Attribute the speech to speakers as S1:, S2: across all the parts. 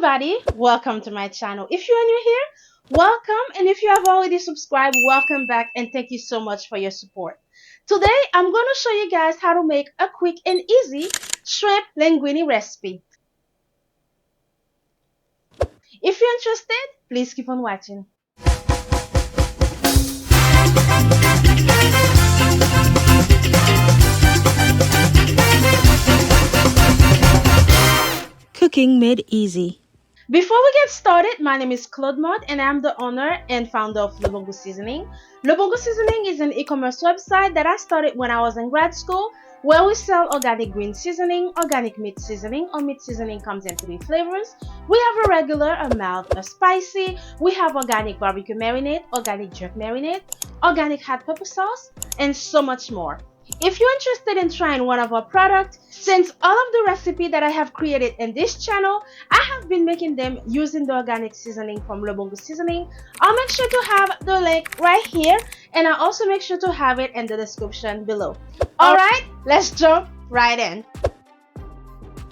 S1: everybody, welcome to my channel. If you are new here, welcome, and if you have already subscribed, welcome back, and thank you so much for your support. Today I'm going to show you guys how to make a quick and easy shrimp linguine recipe. If you're interested, please keep on watching.
S2: Cooking made easy.
S1: Before we get started, my name is Claude Mott and I'm the owner and founder of Le Bongo Seasoning. Le Bongo Seasoning is an e-commerce website that I started when I was in grad school, where we sell organic green seasoning, organic meat seasoning. Our meat seasoning comes in 3 flavors. We have a regular, a mild, a spicy. We have organic barbecue marinade, organic jerk marinade, organic hot pepper sauce, and so much more. If you're interested in trying one of our products, since all of the recipe that I have created in this channel, I have been making them using the organic seasoning from Le Bongo Seasoning. I'll make sure to have the link right here, and I'll also make sure to have it in the description below. Alright, let's jump right in.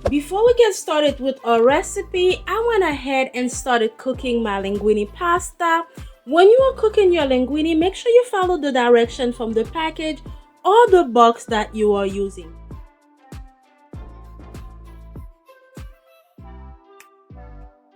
S2: Before we get started with our recipe, I went ahead and started cooking my linguine pasta. When you are cooking your linguine, make sure you follow the direction from the package or the box that you are using.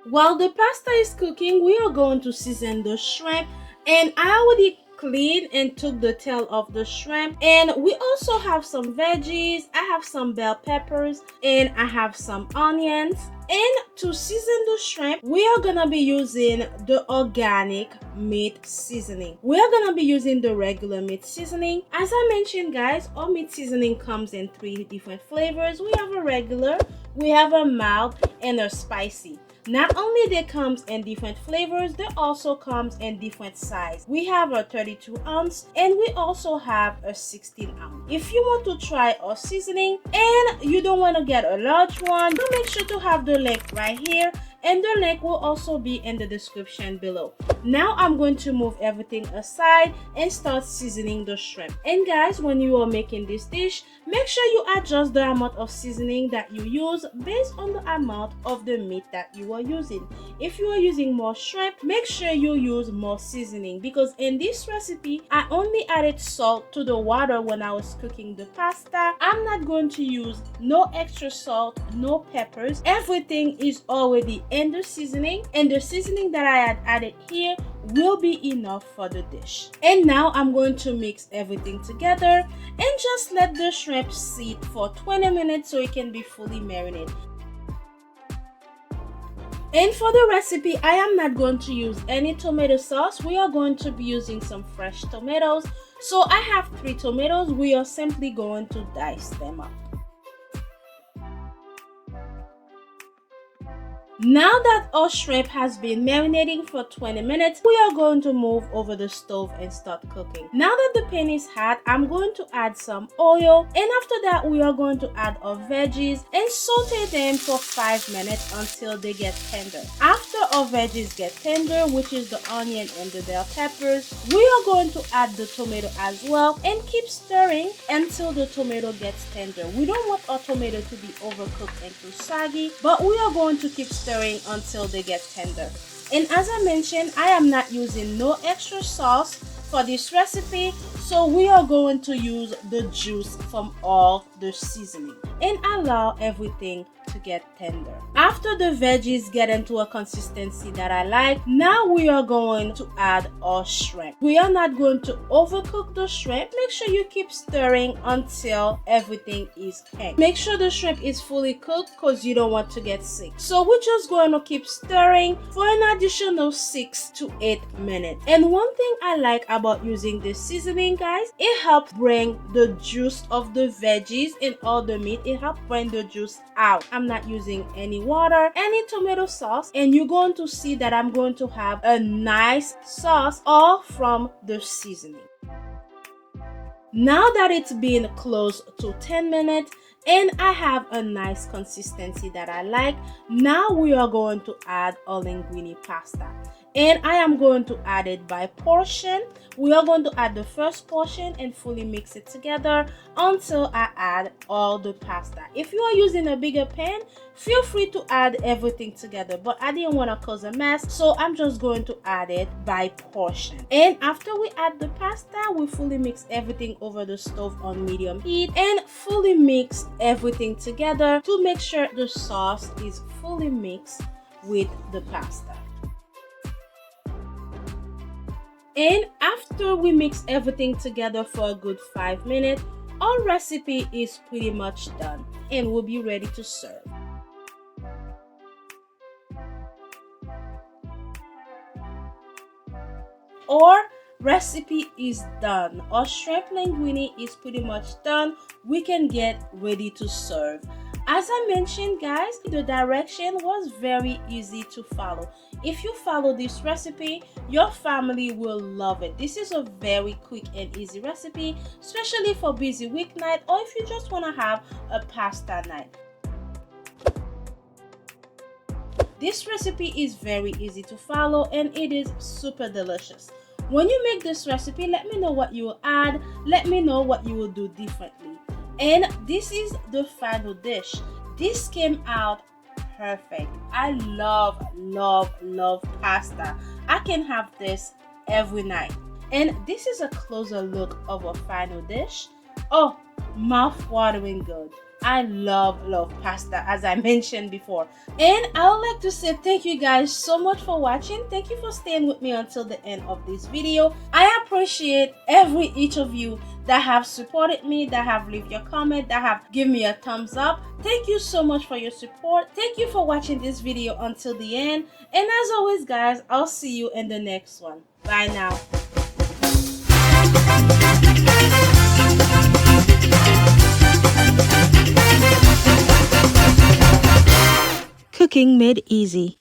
S2: While the pasta is cooking, we are going to season the shrimp, and I already cleaned and took the tail off the shrimp. And we also have some veggies. I have some bell peppers and I have some onions. And to season the shrimp, we are gonna be using the organic meat seasoning. We are gonna be using the regular meat seasoning. As I mentioned, guys, our meat seasoning comes in 3 different flavors. We have a regular, we have a mild, and a spicy. Not only they comes in different flavors, they also comes in different size. We have a 32 ounce and we also have a 16 ounce. If you want to try our seasoning and you don't want to get a large one, so make sure to have the link right here, and the link will also be in the description below. Now I'm going to move everything aside and start seasoning the shrimp. And guys, when you are making this dish, make sure you adjust the amount of seasoning that you use based on the amount of the meat that you are using. If you are using more shrimp, make sure you use more seasoning, because in this recipe I only added salt to the water when I was cooking the pasta. I'm not going to use no extra salt, no peppers. Everything is already in the seasoning, and the seasoning that I had added here will be enough for the dish. And now I'm going to mix everything together and just let the shrimp sit for 20 minutes so it can be fully marinated. And for the recipe, I am not going to use any tomato sauce. We are going to be using some fresh tomatoes. So I have 3 tomatoes. We are simply going to dice them up. Now that our shrimp has been marinating for 20 minutes, we are going to move over the stove and start cooking. Now that the pan is hot, I'm going to add some oil, and after that we are going to add our veggies and saute them for 5 minutes until they get tender. After our veggies get tender, which is the onion and the bell peppers, we are going to add the tomato as well and keep stirring until the tomato gets tender. We don't want our tomato to be overcooked and too soggy, but we are going to keep stirring until they get tender. And as I mentioned, I am not using no extra sauce for this recipe, so we are going to use the juice from all the seasoning and allow everything to get tender. After the veggies get into a consistency that I like, now we are going to add our shrimp. We are not going to overcook the shrimp. Make sure you keep stirring until everything is cooked. Make sure the shrimp is fully cooked because you don't want to get sick. So we're just going to keep stirring for an additional 6 to 8 minutes. And one thing I like about using this seasoning, guys, it helps bring the juice of the veggies and all the meat. It helps bring the juice out. I'm not using any water, any tomato sauce, and you're going to see that I'm going to have a nice sauce all from the seasoning. Now that it's been close to 10 minutes and I have a nice consistency that I like, now we are going to add our linguine pasta. and I am going to add it by portion. We are going to add the first portion and fully mix it together until I add all the pasta. If you are using a bigger pan, feel free to add everything together, but I didn't want to cause a mess, so I'm just going to add it by portion. And after we add the pasta, we fully mix everything over the stove on medium heat and fully mix everything together to make sure the sauce is fully mixed with the pasta. And after we mix everything together for a good 5 minutes, our recipe is pretty much done and we'll be ready to serve. Our recipe is done. Our shrimp linguine is pretty much done. We can get ready to serve. As I mentioned, guys, the direction was very easy to follow. If you follow this recipe, your family will love it. This is a very quick and easy recipe, especially for busy weeknight or if you just want to have a pasta night. This recipe is very easy to follow and it is super delicious. When you make this recipe, let me know what you will add. Let me know what you will do differently. And this is the final dish. This came out perfect. I love pasta. I can have this every night. And this is a closer look of a final dish. Oh, mouth-watering good. I love pasta, as I mentioned before. And I would like to say thank you guys so much for watching. Thank you for staying with me until the end of this video. I appreciate each of you that have supported me, that have left your comment, that have given me a thumbs up. Thank you so much for your support. Thank you for watching this video until the end. And as always, guys, I'll see you in the next one. Bye now. Cooking made easy.